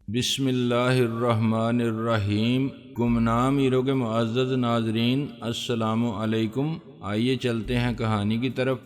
بسم اللہ الرحمن الرحیم۔ گمنام ہیرو کے معزز ناظرین، السلام علیکم۔ آئیے چلتے ہیں کہانی کی طرف۔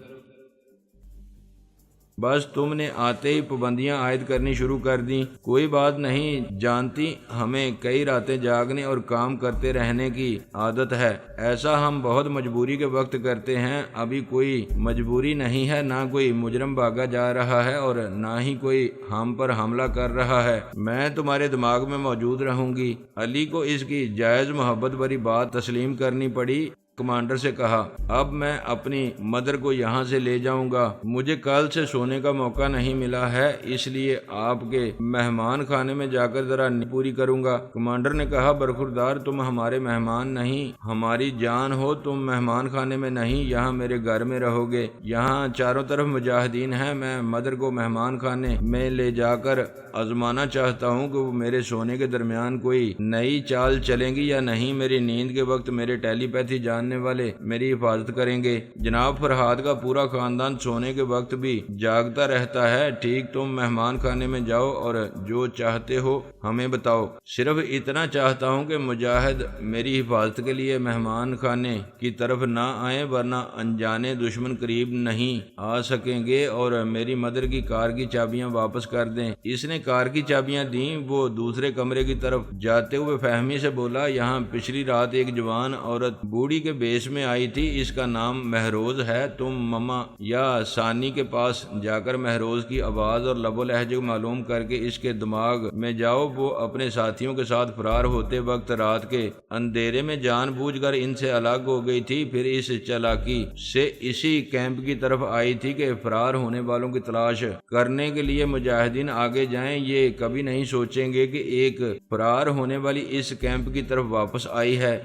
بس تم نے آتے ہی پابندیاں عائد کرنی شروع کر دیں۔ کوئی بات نہیں جانتی، ہمیں کئی راتیں جاگنے اور کام کرتے رہنے کی عادت ہے۔ ایسا ہم بہت مجبوری کے وقت کرتے ہیں۔ ابھی کوئی مجبوری نہیں ہے، نہ کوئی مجرم بھاگا جا رہا ہے اور نہ ہی کوئی ہم پر حملہ کر رہا ہے۔ میں تمہارے دماغ میں موجود رہوں گی۔ علی کو اس کی جائز محبت بھری بات تسلیم کرنی پڑی۔ کمانڈر سے کہا، اب میں اپنی مدر کو یہاں سے لے جاؤں گا۔ مجھے کل سے سونے کا موقع نہیں ملا ہے، اس لیے آپ کے مہمان خانے میں جا کر ذرا نیند پوری کروں گا۔ کمانڈر نے کہا، برخوردار، تم ہمارے مہمان نہیں، ہماری جان ہو۔ تم مہمان خانے میں نہیں، یہاں میرے گھر میں رہو گے۔ یہاں چاروں طرف مجاہدین ہیں۔ میں مدر کو مہمان خانے میں لے جا کر آزمانا چاہتا ہوں کہ وہ میرے سونے کے درمیان کوئی نئی چال چلیں گی یا نہیں۔ میری نیند کے وقت میرے ٹیلی پیتھی جاننے والے میری حفاظت کریں گے۔ جناب فرہاد کا پورا خاندان سونے کے وقت بھی جاگتا رہتا ہے۔ ٹھیک، تم مہمان خانے میں جاؤ اور جو چاہتے ہو ہمیں بتاؤ۔ صرف اتنا چاہتا ہوں کہ مجاہد میری حفاظت کے لیے مہمان خانے کی طرف نہ آئیں، ورنہ انجانے دشمن قریب نہیں آ سکیں گے، اور میری مدر کی کار کی چابیاں واپس کر دیں۔ اس نے کار کی چابیاں دیں۔ وہ دوسرے کمرے کی طرف جاتے ہوئے فہمی سے بولا، یہاں پچھلی رات ایک جوان عورت بوڑھی کے بیس میں آئی تھی، اس کا نام مہروز ہے۔ تم مما یا ثانی کے پاس جا کر مہروز کی آواز اور لب و لہجے کو معلوم کر کے اس کے دماغ میں جاؤ۔ وہ اپنے ساتھیوں کے ساتھ فرار ہوتے وقت رات کے اندھیرے میں جان بوجھ کر ان سے الگ ہو گئی تھی، پھر اس چالاکی سے اسی کیمپ کی طرف آئی تھی کہ فرار ہونے والوں کی تلاش کرنے کے لیے مجاہدین آگے جائیں۔ یہ کبھی نہیں سوچیں گے کہ ایک فرار ہونے والی اس کیمپ کی طرف واپس آئی ہے۔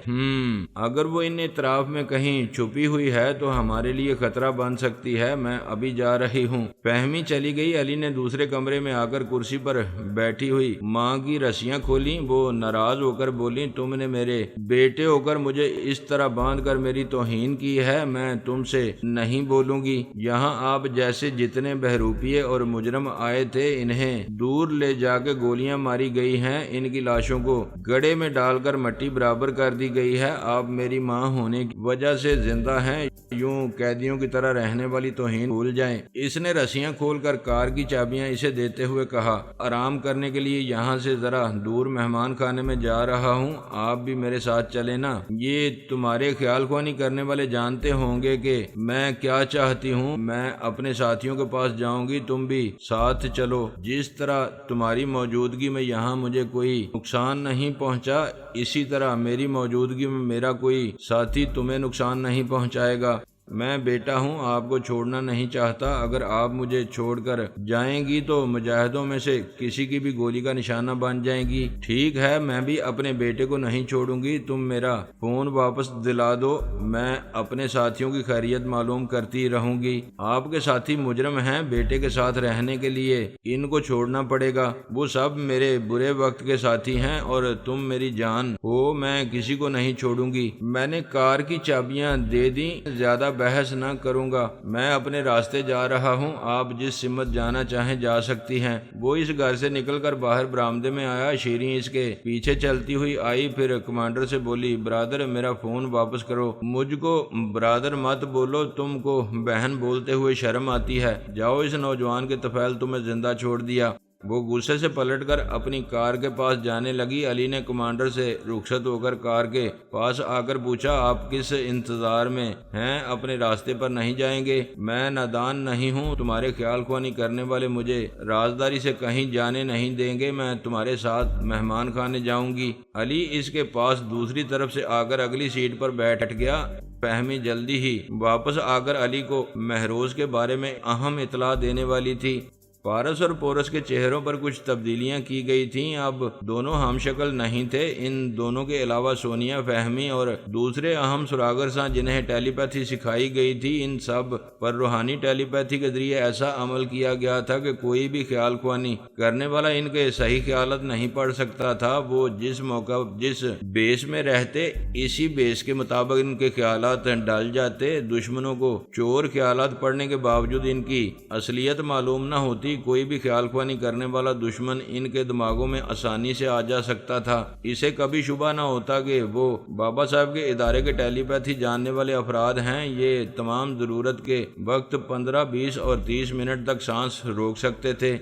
اگر وہ ان اطراف میں کہیں چھپی ہوئی ہے تو ہمارے لیے خطرہ بن سکتی ہے۔ میں ابھی جا رہی ہوں۔ فہمی چلی گئی۔ علی نے دوسرے کمرے میں آ کر کرسی پر بیٹھی ہوئی ماں کی رسیاں کھولیں۔ وہ ناراض ہو کر بولی، تم نے میرے بیٹے ہو کر مجھے اس طرح باندھ کر میری توہین کی ہے۔ میں تم سے نہیں بولوں گی۔ یہاں آپ جیسے جتنے بہروپیے اور مجرم آئے تھے، انہیں دور لے جا کے گولیاں ماری گئی ہیں۔ ان کی لاشوں کو گڑھے میں ڈال کر مٹی برابر کر دی گئی ہے۔ آپ میری ماں ہونے کی وجہ سے زندہ ہیں، یوں قیدیوں کی طرح رہنے والی توہین بھول جائیں۔ اس نے رسیاں کھول کر کار کی چابیاں اسے دیتے ہوئے کہا، آرام کرنے کے لیے یہاں سے ذرا دور مہمان خانے میں جا رہا ہوں، آپ بھی میرے ساتھ چلیں نا۔ یہ تمہارے خیال خوانی کرنے والے جانتے ہوں گے کہ میں کیا چاہتی ہوں۔ میں اپنے ساتھیوں کے پاس جاؤں گی، تم بھی ساتھ چلو۔ جس طرح تمہاری موجودگی میں یہاں مجھے کوئی نقصان نہیں پہنچا، اسی طرح میری موجودگی میں میرا کوئی ساتھی تمہیں نقصان نہیں پہنچائے گا۔ میں بیٹا ہوں، آپ کو چھوڑنا نہیں چاہتا۔ اگر آپ مجھے چھوڑ کر جائیں گی تو مجاہدوں میں سے کسی کی بھی گولی کا نشانہ بن جائیں گی۔ ٹھیک ہے، میں بھی اپنے بیٹے کو نہیں چھوڑوں گی۔ تم میرا فون واپس دلا دو، میں اپنے ساتھیوں کی خیریت معلوم کرتی رہوں گی۔ آپ کے ساتھی مجرم ہیں، بیٹے کے ساتھ رہنے کے لیے ان کو چھوڑنا پڑے گا۔ وہ سب میرے برے وقت کے ساتھی ہیں اور تم میری جان ہو، میں کسی کو نہیں چھوڑوں گی۔ میں نے کار کی چابیاں دے دیں، زیادہ بحث نہ کروں گا۔ میں اپنے راستے جا رہا ہوں، آپ جس سمت جانا چاہیں جا سکتی ہیں۔ وہ اس گھر سے نکل کر باہر برآمدے میں آیا۔ شیریں اس کے پیچھے چلتی ہوئی آئی، پھر کمانڈر سے بولی، برادر میرا فون واپس کرو۔ مجھ کو برادر مت بولو، تم کو بہن بولتے ہوئے شرم آتی ہے۔ جاؤ، اس نوجوان کے طفیل تمہیں زندہ چھوڑ دیا۔ وہ غصے سے پلٹ کر اپنی کار کے پاس جانے لگی۔ علی نے کمانڈر سے رخصت ہو کر کار کے پاس آ کر پوچھا، آپ کس انتظار میں ہیں؟ اپنے راستے پر نہیں جائیں گے؟ میں نادان نہیں ہوں، تمہارے خیال خوانی کرنے والے مجھے رازداری سے کہیں جانے نہیں دیں گے۔ میں تمہارے ساتھ مہمان خانے جاؤں گی۔ علی اس کے پاس دوسری طرف سے آ کر اگلی سیٹ پر بیٹھ گیا۔ فہمی جلدی ہی واپس آ کر علی کو مہروز کے بارے میں اہم اطلاع دینے والی تھی۔ پارس اور پورس کے چہروں پر کچھ تبدیلیاں کی گئی تھیں۔ اب دونوں ہم شکل نہیں تھے۔ ان دونوں کے علاوہ سونیا، فہمی اور دوسرے اہم سراغر ساں جنہیں ٹیلی پیتھی سکھائی گئی تھی، ان سب پر روحانی ٹیلی پیتھی کے ذریعے ایسا عمل کیا گیا تھا کہ کوئی بھی خیال خوانی کرنے والا ان کے صحیح خیالات نہیں پڑھ سکتا تھا۔ وہ جس موقع جس بیس میں رہتے، اسی بیس کے مطابق ان کے خیالات ڈل جاتے۔ دشمنوں کو چور خیالات پڑھنے کے باوجود ان کی اصلیت معلوم نہ ہوتی۔ ہوگی، کوئی بھی خیال خوانی کرنے والا دشمن ان کے دماغوں میں آسانی سے آ جا سکتا تھا۔ اسے کبھی شبہ نہ ہوتا کہ وہ بابا صاحب کے ادارے کے ٹیلی پیتھی جاننے والے افراد ہیں۔ یہ تمام ضرورت کے وقت 15، 20 اور 30 منٹ تک سانس روک سکتے تھے۔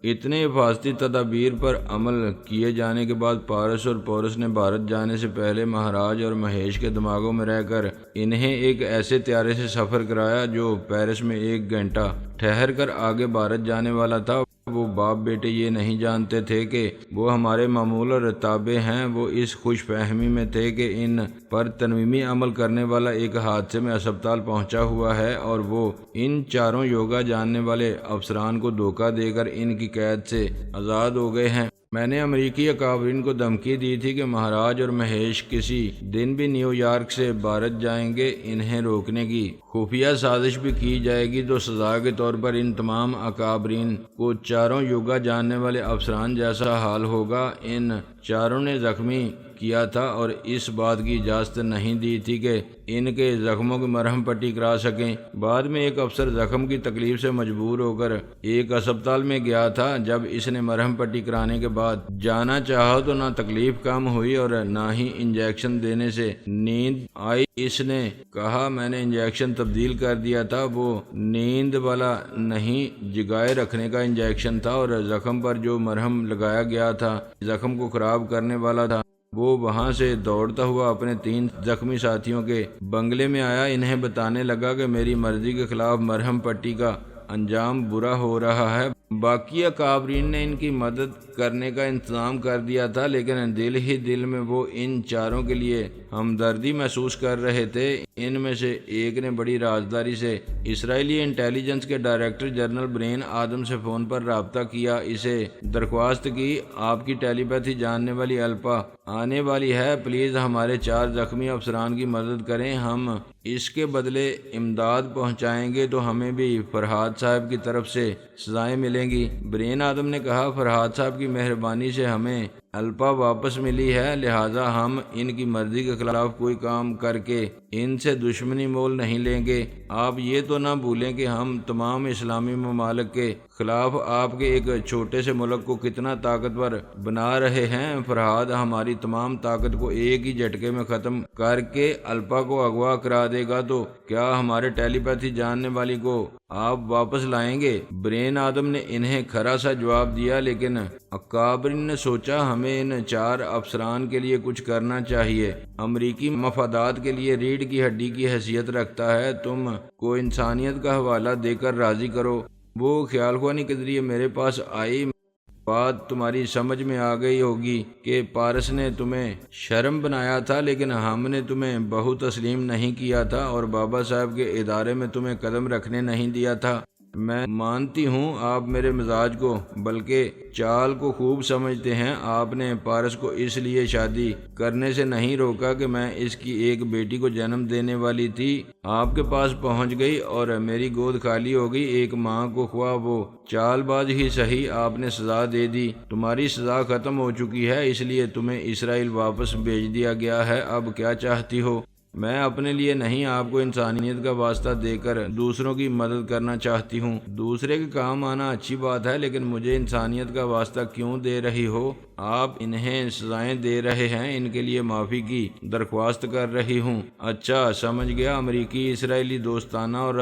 اتنے حفاظتی تدابیر پر عمل کیے جانے کے بعد پارس اور پورس نے بھارت جانے سے پہلے مہاراج اور مہیش کے دماغوں میں رہ کر انہیں ایک ایسے طیارے سے سفر کرایا جو پیرس میں 1 گھنٹہ ٹھہر کر آگے بھارت جانے والا تھا۔ وہ باپ بیٹے یہ نہیں جانتے تھے کہ وہ ہمارے معمول اور تابع ہیں۔ وہ اس خوش فہمی میں تھے کہ ان پر تنظیمی عمل کرنے والا ایک حادثے میں اسپتال پہنچا ہوا ہے اور وہ ان چاروں یوگا جاننے والے افسران کو دھوکہ دے کر ان کی قید سے آزاد ہو گئے ہیں۔ میں نے امریکی اکابرین کو دھمکی دی تھی کہ مہاراج اور مہیش کسی دن بھی نیو یارک سے بھارت جائیں گے۔ انہیں روکنے کی خفیہ سازش بھی کی جائے گی تو سزا کے طور پر ان تمام اکابرین کو چاروں یوگا جاننے والے افسران جیسا حال ہوگا۔ ان چاروں نے زخمی کیا تھا اور اس بات کی اجازت نہیں دی تھی کہ ان کے زخموں کی مرہم پٹی کرا سکیں۔ بعد میں ایک افسر زخم کی تکلیف سے مجبور ہو کر ایک اسپتال میں گیا تھا۔ جب اس نے مرہم پٹی کرانے کے بعد جانا چاہا تو نہ تکلیف کم ہوئی اور نہ ہی انجیکشن دینے سے نیند آئی۔ اس نے کہا میں نے انجیکشن تبدیل کر دیا تھا، وہ نیند والا نہیں جگائے رکھنے کا انجیکشن تھا، اور زخم پر جو مرہم لگایا گیا تھا زخم کو خراب کرنے والا تھا۔ وہ وہاں سے دوڑتا ہوا اپنے 3 زخمی ساتھیوں کے بنگلے میں آیا۔ انہیں بتانے لگا کہ میری مرضی کے خلاف مرہم پٹی کا انجام برا ہو رہا ہے۔ باقی اکابرین نے ان کی مدد کرنے کا انتظام کر دیا تھا، لیکن دل ہی دل میں وہ ان چاروں کے لیے ہمدردی محسوس کر رہے تھے۔ ان میں سے ایک نے بڑی رازداری سے اسرائیلی انٹیلیجنس کے ڈائریکٹر جنرل برین آدم سے فون پر رابطہ کیا۔ اسے درخواست کی آپ کی ٹیلی پیتھی جاننے والی الپا آنے والی ہے، پلیز ہمارے 4 زخمی افسران کی مدد کریں۔ ہم اس کے بدلے امداد پہنچائیں گے تو ہمیں بھی فرحاد صاحب کی طرف سے سزائیں ملیں گی۔ برین آدم نے کہا فرحاد صاحب کی مہربانی سے ہمیں الپا واپس ملی ہے، لہٰذا ہم ان کی مرضی کے خلاف کوئی کام کر کے ان سے دشمنی مول نہیں لیں گے۔ آپ یہ تو نہ بھولیں کہ ہم تمام اسلامی ممالک کے خلاف آپ کے ایک چھوٹے سے ملک کو کتنا طاقتور بنا رہے ہیں۔ فرحاد ہماری تمام طاقت کو ایک ہی جھٹکے میں ختم کر کے الپا کو اغوا کرا دے گا تو کیا ہمارے ٹیلی پیتھی جاننے والی کو آپ واپس لائیں گے؟ برین آدم نے انہیں کھرا سا جواب دیا، لیکن اکابرین نے سوچا ہمیں ان 4 افسران کے لیے کچھ کرنا چاہیے۔ امریکی مفادات کے لیے ریڑھ کی ہڈی کی حیثیت رکھتا ہے، تم کو انسانیت کا حوالہ دے کر راضی کرو۔ وہ خیال خوانی کے ذریعے میرے پاس آئی۔ بات تمہاری سمجھ میں آ گئی ہوگی کہ پارس نے تمہیں شرم بنایا تھا، لیکن ہم نے تمہیں بہو تسلیم نہیں کیا تھا اور بابا صاحب کے ادارے میں تمہیں قدم رکھنے نہیں دیا تھا۔ میں مانتی ہوں آپ میرے مزاج کو بلکہ چال کو خوب سمجھتے ہیں۔ آپ نے پارس کو اس لیے شادی کرنے سے نہیں روکا کہ میں اس کی ایک بیٹی کو جنم دینے والی تھی، آپ کے پاس پہنچ گئی اور میری گود خالی ہو گئی۔ ایک ماں کو خواہ وہ چال باز ہی صحیح آپ نے سزا دے دی۔ تمہاری سزا ختم ہو چکی ہے، اس لیے تمہیں اسرائیل واپس بھیج دیا گیا ہے۔ اب کیا چاہتی ہو؟ میں اپنے لیے نہیں، آپ کو انسانیت کا واسطہ دے کر دوسروں کی مدد کرنا چاہتی ہوں۔ دوسرے کے کام آنا اچھی بات ہے، لیکن مجھے انسانیت کا واسطہ کیوں دے رہی ہو؟ آپ انہیں سزائیں دے رہے ہیں، ان کے لیے معافی کی درخواست کر رہی ہوں۔ اچھا سمجھ گیا، امریکی اسرائیلی دوستانہ اور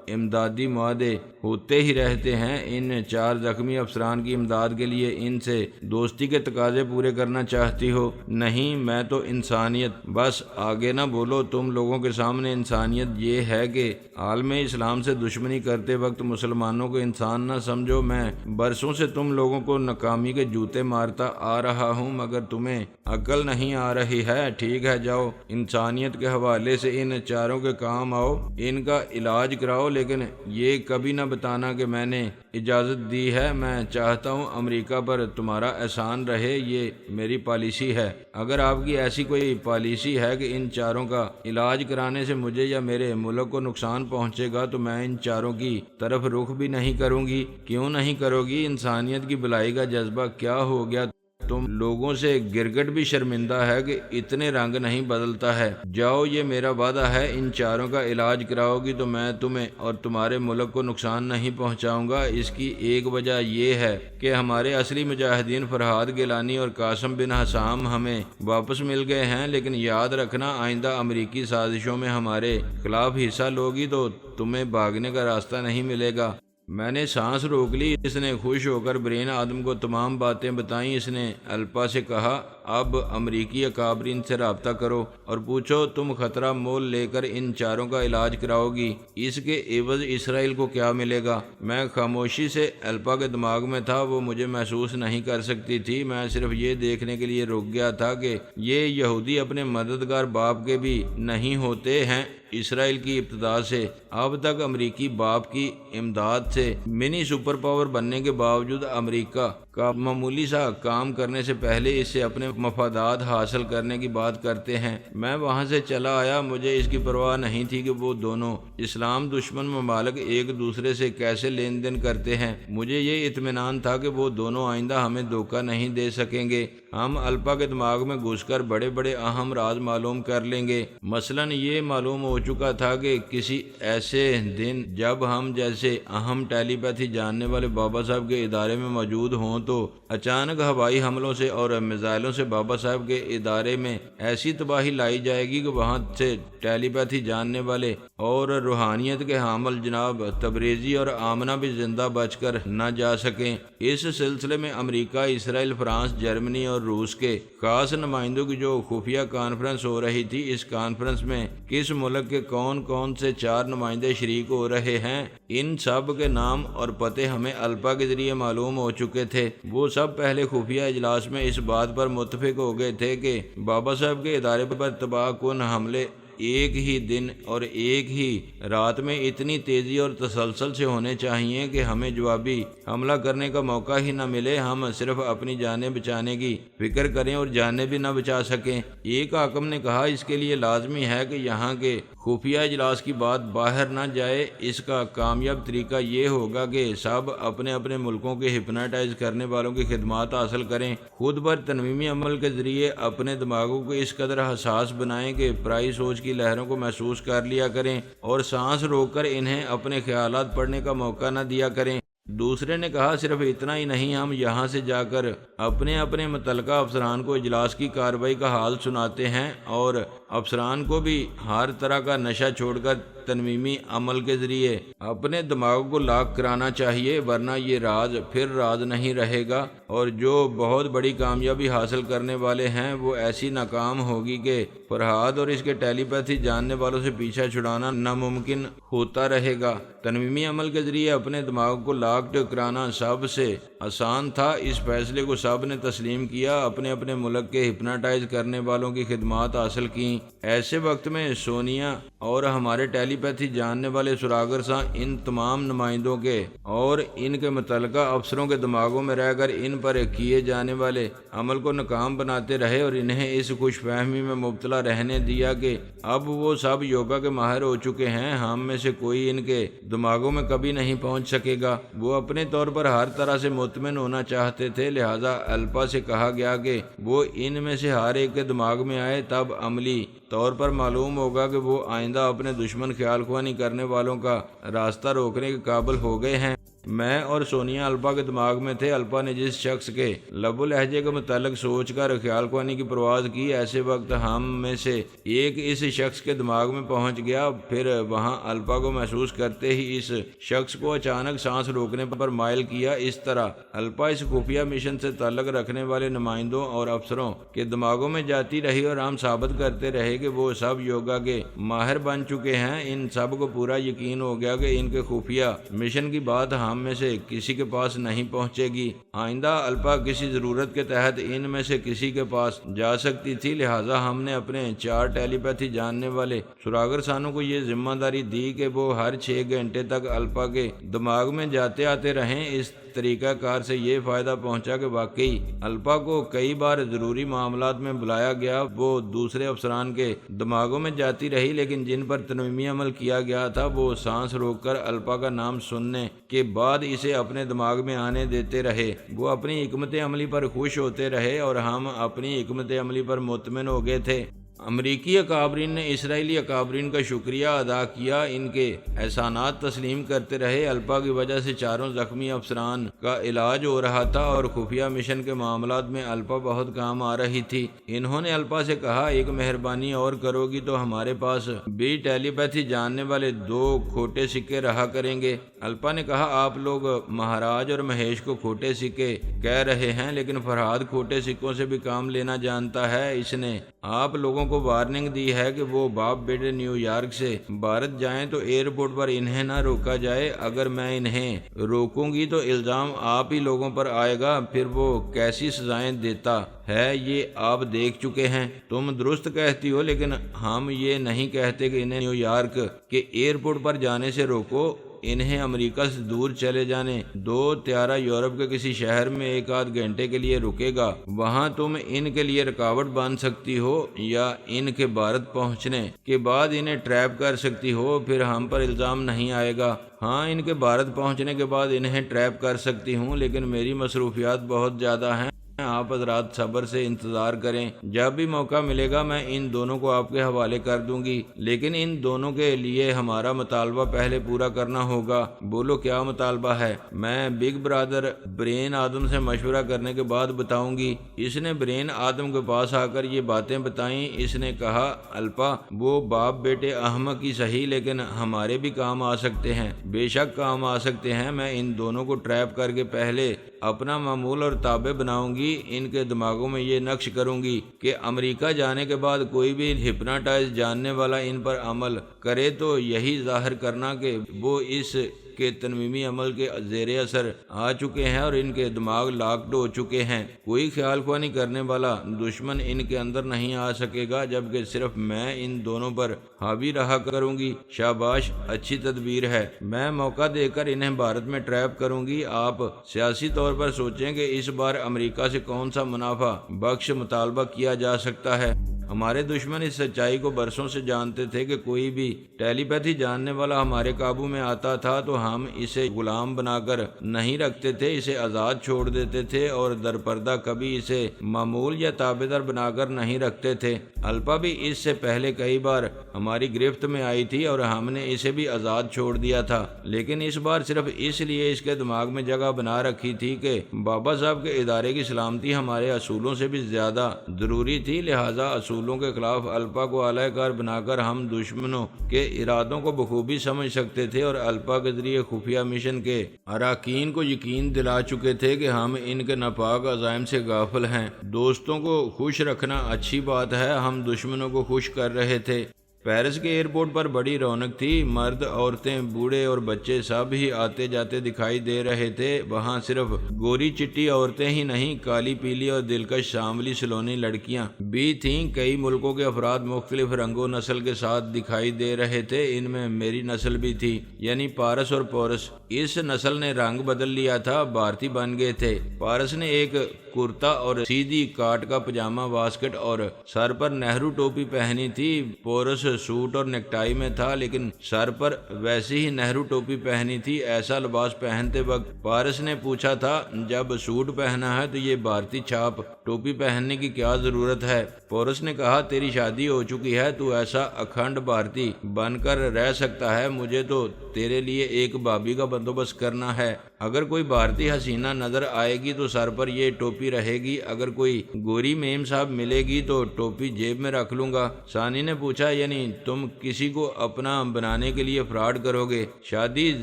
امدادی معاہدے ہوتے ہی رہتے ہیں۔ ان 4 زخمی افسران کی امداد کے لیے ان سے دوستی کے تقاضے پورے کرنا چاہتی ہو؟ نہیں، میں تو انسانیت، بس آگے نہ بولو۔ تم لوگوں کے سامنے انسانیت یہ ہے کہ عالم اسلام سے دشمنی کرتے وقت مسلمانوں کو انسان نہ سمجھو۔ میں برسوں سے تم لوگوں کو ناکامی کے جوتے مارتا آ رہا ہوں، مگر تمہیں عقل نہیں آ رہی ہے۔ ٹھیک ہے، جاؤ انسانیت کے حوالے سے ان 4 کے کام آؤ، ان کا علاج کراؤ، لیکن یہ کبھی نہ بتانا کہ میں نے اجازت دی ہے۔ میں چاہتا ہوں امریکہ پر تمہارا احسان رہے، یہ میری پالیسی ہے۔ اگر آپ کی ایسی کوئی پالیسی ہے کہ ان 4 کا علاج کرانے سے مجھے یا میرے ملک کو نقصان پہنچے گا تو میں ان 4 کی طرف رخ بھی نہیں کروں گی۔ کیوں نہیں کرو گی؟ انسانیت کی بھلائی کا جذبہ کیا ہو گیا تم لوگوں سے گرگٹ بھی شرمندہ ہے کہ اتنے رنگ نہیں بدلتا ہے۔ جاؤ، یہ میرا وعدہ ہے، ان چاروں کا علاج کراؤ گی تو میں تمہیں اور تمہارے ملک کو نقصان نہیں پہنچاؤں گا۔ اس کی ایک وجہ یہ ہے کہ ہمارے اصلی مجاہدین فرحاد گیلانی اور قاسم بن حسام ہمیں واپس مل گئے ہیں، لیکن یاد رکھنا آئندہ امریکی سازشوں میں ہمارے خلاف حصہ لوگی تو تمہیں بھاگنے کا راستہ نہیں ملے گا۔ میں نے سانس روک لی۔ اس نے خوش ہو کر برین آدم کو تمام باتیں بتائیں۔ اس نے الپا سے کہا، اب امریکی اکابرین سے رابطہ کرو اور پوچھو تم خطرہ مول لے کر ان چاروں کا علاج کراؤ گی، اس کے عوض اسرائیل کو کیا ملے گا؟ میں خاموشی سے الپا کے دماغ میں تھا، وہ مجھے محسوس نہیں کر سکتی تھی۔ میں صرف یہ دیکھنے کے لیے رک گیا تھا کہ یہ یہودی اپنے مددگار باپ کے بھی نہیں ہوتے ہیں۔ اسرائیل کی ابتدا سے اب تک امریکی باپ کی امداد سے منی سپر پاور بننے کے باوجود امریکہ کا معمولی سا کام کرنے سے پہلے اس سے اپنے مفادات حاصل کرنے کی بات کرتے ہیں۔ میں وہاں سے چلا آیا۔ مجھے اس کی پرواہ نہیں تھی کہ وہ دونوں اسلام دشمن ممالک ایک دوسرے سے کیسے لین دین کرتے ہیں۔ مجھے یہ اطمینان تھا کہ وہ دونوں آئندہ ہمیں دھوکہ نہیں دے سکیں گے۔ ہم الپا کے دماغ میں گھس کر بڑے بڑے اہم راز معلوم کر لیں گے۔ مثلاً یہ معلوم ہو چکا تھا کہ کسی ایسے دن جب ہم جیسے اہم ٹیلی پیتھی جاننے والے بابا صاحب کے ادارے میں موجود ہوں تو اچانک ہوائی حملوں سے اور میزائلوں سے بابا صاحب کے ادارے میں ایسی تباہی لائی جائے گی کہ وہاں سے ٹیلی پیتھی جاننے والے اور روحانیت کے حامل جناب تبریزی اور آمنہ بھی زندہ بچ کر نہ جا سکیں۔ اس سلسلے میں امریکہ، اسرائیل، فرانس، جرمنی اور روس کے خاص نمائندوں کی جو خفیہ کانفرنس ہو رہی تھی، اس کانفرنس میں کس ملک کے کون کون سے 4 نمائندے شریک ہو رہے ہیں، ان سب کے نام اور پتے ہمیں الپا کے ذریعے معلوم ہو چکے تھے۔ وہ سب پہلے خفیہ اجلاس میں اس بات پر متفق ہو گئے تھے کہ بابا صاحب کے ادارے پر تباہ کن حملے ایک ہی دن اور ایک ہی رات میں اتنی تیزی اور تسلسل سے ہونے چاہیے کہ ہمیں جوابی حملہ کرنے کا موقع ہی نہ ملے، ہم صرف اپنی جانیں بچانے کی فکر کریں اور جانیں بھی نہ بچا سکیں۔ ایک حاکم نے کہا، اس کے لیے لازمی ہے کہ یہاں کے خفیہ اجلاس کی بات باہر نہ جائے۔ اس کا کامیاب طریقہ یہ ہوگا کہ سب اپنے اپنے ملکوں کے ہپناٹائز کرنے والوں کی خدمات حاصل کریں، خود پر تنویمی عمل کے ذریعے اپنے دماغوں کو اس قدر حساس بنائیں کہ پرائی سوچ کی لہروں کو محسوس کر لیا کریں اور سانس روک کر انہیں اپنے خیالات پڑھنے کا موقع نہ دیا کریں۔ دوسرے نے کہا، صرف اتنا ہی نہیں، ہم یہاں سے جا کر اپنے اپنے متعلقہ افسران کو اجلاس کی کارروائی کا حال سناتے ہیں اور افسران کو بھی ہر طرح کا نشہ چھوڑ کر تنویمی عمل کے ذریعے اپنے دماغ کو لاک کرانا چاہیے، ورنہ یہ راز پھر راز نہیں رہے گا اور جو بہت بڑی کامیابی حاصل کرنے والے ہیں وہ ایسی ناکام ہوگی کہ فرحاد اور اس کے ٹیلی پیتھی جاننے والوں سے پیچھا چھڑانا ناممکن ہوتا رہے گا۔ تنویمی عمل کے ذریعے اپنے دماغ کو لاکڈ کرانا سب سے آسان تھا۔ اس فیصلے کو سب نے تسلیم کیا، اپنے اپنے ملک کے ہپناٹائز کرنے والوں کی خدمات حاصل کیں۔ ایسے وقت میں سونیا اور ہمارے ٹیلی پیتھی جاننے والے سراگر ساں ان تمام نمائندوں کے اور ان کے متعلقہ افسروں کے دماغوں میں رہ کر ان پر کیے جانے والے عمل کو ناکام بناتے رہے اور انہیں اس خوش فہمی میں مبتلا رہنے دیا کہ اب وہ سب یوگا کے ماہر ہو چکے ہیں، ہم میں سے کوئی ان کے دماغوں میں کبھی نہیں پہنچ سکے گا۔ وہ اپنے طور پر ہر طرح سے مطمئن ہونا چاہتے تھے، لہذا الپا سے کہا گیا کہ وہ ان میں سے ہر ایک کے دماغ میں آئے، تب عملی طور پر معلوم ہوگا کہ وہ آئندہ اپنے دشمن خیال خواہی کرنے والوں کا راستہ روکنے کے قابل ہو گئے ہیں۔ میں اور سونیا الپا کے دماغ میں تھے۔ الپا نے جس شخص کے لب و لہجے کے متعلق سوچ کر خیال خواہی کی پرواز کی، ایسے وقت ہم میں سے ایک اس شخص کے دماغ میں پہنچ گیا۔ پھر وہاں الپا کو محسوس کرتے ہی اس شخص کو اچانک سانس روکنے پر مائل کیا۔ اس طرح الپا اس خفیہ مشن سے تعلق رکھنے والے نمائندوں اور افسروں کے دماغوں میں جاتی رہی اور ہم ثابت کرتے رہے کہ وہ سب یوگا کے ماہر بن چکے ہیں۔ ان سب کو پورا یقین ہو گیا کہ ان کے خفیہ مشن کی بات ہم میں سے کسی کے پاس نہیں پہنچے گی۔ آئندہ الپا کسی ضرورت کے تحت ان میں سے کسی کے پاس جا سکتی تھی، لہٰذا ہم نے اپنے 4 ٹیلی پیتھی جاننے والے سراگر سانوں کو یہ ذمہ داری دی کہ وہ ہر 6 گھنٹے تک الپا کے دماغ میں جاتے آتے رہیں۔ اس طریقہ کار سے یہ فائدہ پہنچا کہ واقعی الپا کو کئی بار ضروری معاملات میں بلایا گیا، وہ دوسرے افسران کے دماغوں میں جاتی رہی، لیکن جن پر تنویمی عمل کیا گیا تھا وہ سانس روک کر الپا کا نام سننے کے بعد اسے اپنے دماغ میں آنے دیتے رہے۔ وہ اپنی حکمت عملی پر خوش ہوتے رہے اور ہم اپنی حکمت عملی پر مطمئن ہو گئے تھے۔ امریکی اکابرین نے اسرائیلی اکابرین کا شکریہ ادا کیا، ان کے احسانات تسلیم کرتے رہے۔ الپا کی وجہ سے چاروں زخمی افسران کا علاج ہو رہا تھا اور خفیہ مشن کے معاملات میں الپا بہت کام آ رہی تھی۔ انہوں نے الپا سے کہا، ایک مہربانی اور کرو گی تو ہمارے پاس بھی ٹیلی پیتھی جاننے والے 2 کھوٹے سکے رہا کریں گے۔ الپا نے کہا، آپ لوگ مہاراج اور مہیش کو کھوٹے سکے کہہ رہے ہیں، لیکن فرہاد کھوٹے سکوں سے بھی کام لینا جانتا ہے۔ اس نے آپ لوگوں کو وارننگ دی ہے کہ وہ باپ بیٹے نیو یارک سے بھارت جائیں تو ایئرپورٹ پر انہیں نہ روکا جائے۔ اگر میں انہیں روکوں گی تو الزام آپ ہی لوگوں پر آئے گا، پھر وہ کیسی سزائیں دیتا ہے یہ آپ دیکھ چکے ہیں۔ تم درست کہتی ہو، لیکن ہم یہ نہیں کہتے کہ انہیں نیو یارک کے ایئرپورٹ پر جانے سے روکو، انہیں امریکہ سے دور چلے جانے دو۔ طیارہ یورپ کے کسی شہر میں 1 آدھ گھنٹے کے لیے رکے گا، وہاں تم ان کے لیے رکاوٹ بن سکتی ہو یا ان کے بھارت پہنچنے کے بعد انہیں ٹریپ کر سکتی ہو، پھر ہم پر الزام نہیں آئے گا۔ ہاں، ان کے بھارت پہنچنے کے بعد انہیں ٹریپ کر سکتی ہوں، لیکن میری مصروفیات بہت زیادہ ہیں۔ آپ حضرات صبر سے انتظار کریں، جب بھی موقع ملے گا میں ان دونوں کو آپ کے حوالے کر دوں گی، لیکن ان دونوں کے لیے ہمارا مطالبہ پہلے پورا کرنا ہوگا۔ بولو کیا مطالبہ ہے؟ میں بگ برادر برین آدم سے مشورہ کرنے کے بعد بتاؤں گی۔ اس نے برین آدم کے پاس آ کر یہ باتیں بتائیں۔ اس نے کہا، الپا وہ باپ بیٹے احمق ہی صحیح، لیکن ہمارے بھی کام آ سکتے ہیں۔ بے شک کام آ سکتے ہیں۔ میں ان دونوں کو ٹریپ کر کے پہلے اپنا معمول اور تابع بناؤں گی، ان کے دماغوں میں یہ نقش کروں گی کہ امریکہ جانے کے بعد کوئی بھی ہپناٹائز جاننے والا ان پر عمل کرے تو یہی ظاہر کرنا کہ وہ اس کے تنویمی عمل کے زیر اثر آ چکے ہیں اور ان کے دماغ لاکڈ ہو چکے ہیں۔ کوئی خیال خوانی کرنے والا دشمن ان کے اندر نہیں آ سکے گا، جبکہ صرف میں ان دونوں پر حاوی رہا کروں گی۔ شاباش، اچھی تدبیر ہے۔ میں موقع دے کر انہیں بھارت میں ٹریپ کروں گی۔ آپ سیاسی طور پر سوچیں کہ اس بار امریکہ سے کون سا منافع بخش مطالبہ کیا جا سکتا ہے۔ ہمارے دشمن اس سچائی کو برسوں سے جانتے تھے کہ کوئی بھی ٹیلی پیتھی جاننے والا ہمارے قابو میں آتا تھا تو ہم اسے غلام بنا کر نہیں رکھتے تھے، اسے آزاد چھوڑ دیتے تھے اور درپردہ کبھی اسے معمول یا تابعدار بنا کر نہیں رکھتے تھے۔ الپا بھی اس سے پہلے کئی بار ہماری گرفت میں آئی تھی اور ہم نے اسے بھی آزاد چھوڑ دیا تھا، لیکن اس بار صرف اس لیے اس کے دماغ میں جگہ بنا رکھی تھی کہ بابا صاحب کے ادارے کی سلامتی ہمارے اصولوں سے بھی زیادہ ضروری تھی، لہذا اصولوں کے خلاف الپا کو اعلی کار بنا کر ہم دشمنوں کے ارادوں کو بخوبی سمجھ سکتے تھے اور الپا کے ذریعے خفیہ مشن کے اراکین کو یقین دلا چکے تھے کہ ہم ان کے ناپاک عزائم سے غافل ہیں۔ دوستوں کو خوش رکھنا اچھی بات ہے، ہم دشمنوں کو خوش کر رہے تھے۔ پیرس کے ایئرپورٹ پر بڑی رونق تھی، مرد عورتیں بوڑھے اور بچے سب ہی آتے جاتے دکھائی دے رہے تھے۔ وہاں صرف گوری چٹی عورتیں ہی نہیں، کالی پیلی اور دلکش شاملی سلونی لڑکیاں بھی تھیں۔ کئی ملکوں کے افراد مختلف رنگ و نسل کے ساتھ دکھائی دے رہے تھے، ان میں میری نسل بھی تھی، یعنی پارس اور پورس۔ اس نسل نے رنگ بدل لیا تھا، بھارتی بن گئے تھے۔ پارس نے ایک کرتا اور سیدھی کاٹ کا پجامہ واسکٹ اور سر پر نہرو ٹوپی پہنی تھی۔ پورس سوٹ اور نیکٹائی میں تھا، لیکن سر پر ویسی ہی نہرو ٹوپی پہنی تھی۔ ایسا لباس پہنتے وقت پارس نے پوچھا تھا، جب سوٹ پہنا ہے تو یہ بھارتی چھاپ ٹوپی پہننے کی کیا ضرورت ہے؟ پورس نے کہا، تیری شادی ہو چکی ہے، تو ایسا اکھنڈ بھارتی بن کر رہ سکتا ہے، مجھے تو تیرے لیے ایک بابی کا بندوبست کرنا ہے۔ اگر کوئی بھارتی حسینہ نظر آئے گی تو سر پر یہ ٹوپی رہے گی، اگر کوئی گوری میم صاحب ملے گی تو ٹوپی جیب میں رکھ لوں گا۔ ثانی نے پوچھا، یعنی تم کسی کو اپنا بنانے کے لیے فراڈ کرو گے؟ شادی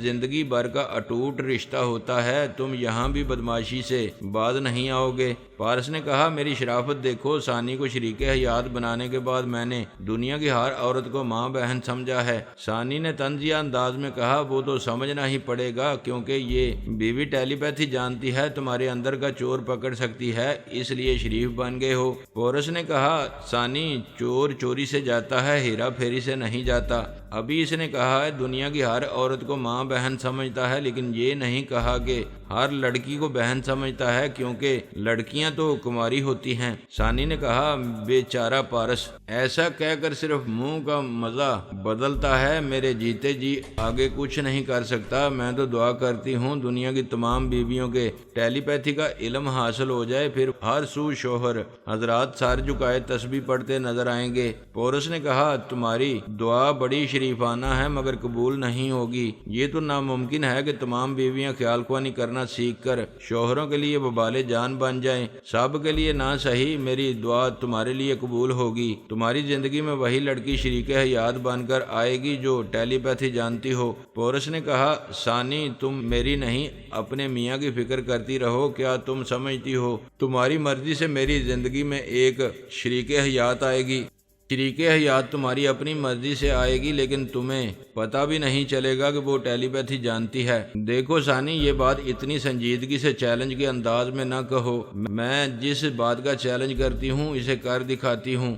زندگی بھر کا اٹوٹ رشتہ ہوتا ہے، تم یہاں بھی بدماشی سے باز نہیں آؤ گے۔ پارس نے کہا، میری شرافت دیکھو، ثانی کو شریک حیات بنانے کے بعد میں نے دنیا کی ہر عورت کو ماں بہن سمجھا ہے۔ ثانی نے طنزیہ انداز میں کہا، وہ تو سمجھنا ہی پڑے گا کیونکہ یہ بیوی ٹیلی پیتھی جانتی ہے تمہارے اندر کا چور پکڑ سکتی ہے، اس لیے شریف بن گئے ہو۔ پورس نے کہا ثانی، چور چوری سے جاتا ہے، ہیرا پھیری سے نہیں جاتا۔ ابھی اس نے کہا ہے دنیا کی ہر عورت کو ماں بہن سمجھتا ہے، لیکن یہ نہیں کہا کہ ہر لڑکی کو بہن سمجھتا ہے، کیونکہ لڑکیاں تو کماری ہوتی ہیں۔ ثانی نے کہا بیچارہ پارس، ایسا کہہ کر صرف منہ کا مزہ بدلتا ہے، میرے جیتے جی آگے کچھ نہیں کر سکتا۔ میں تو دعا کرتی ہوں دنیا کی تمام بیویوں کے ٹیلی پیتھی کا علم حاصل ہو جائے، پھر ہر سو شوہر حضرات سر جھکائے تسبیح پڑھتے نظر آئیں گے۔ پورس نے کہا تمہاری دعا بڑی شریفانہ ہے مگر قبول نہیں ہوگی۔ یہ تو ناممکن ہے کہ تمام بیویاں خیال خوانی کرنا سیکھ کر شوہروں کے لیے وبال جان بن جائیں۔ سب کے لیے نہ صحیح، میری دعا تمہارے لیے قبول ہوگی۔ تمہاری زندگی میں وہی لڑکی شریک حیات بن کر آئے گی جو ٹیلی پیتھی جانتی ہو۔ پورس نے کہا ثانی، تم میری نہیں اپنے میاں کی فکر کرتی رہو۔ کیا تم سمجھتی ہو تمہاری مرضی سے میری زندگی میں ایک شریک حیات آئے گی؟ شریک حیات تمہاری اپنی مرضی سے آئے گی، لیکن تمہیں پتہ بھی نہیں چلے گا کہ وہ ٹیلی پیتھی جانتی ہے۔ دیکھو ثانی، یہ بات اتنی سنجیدگی سے چیلنج کے انداز میں نہ کہو۔ میں جس بات کا چیلنج کرتی ہوں اسے کر دکھاتی ہوں۔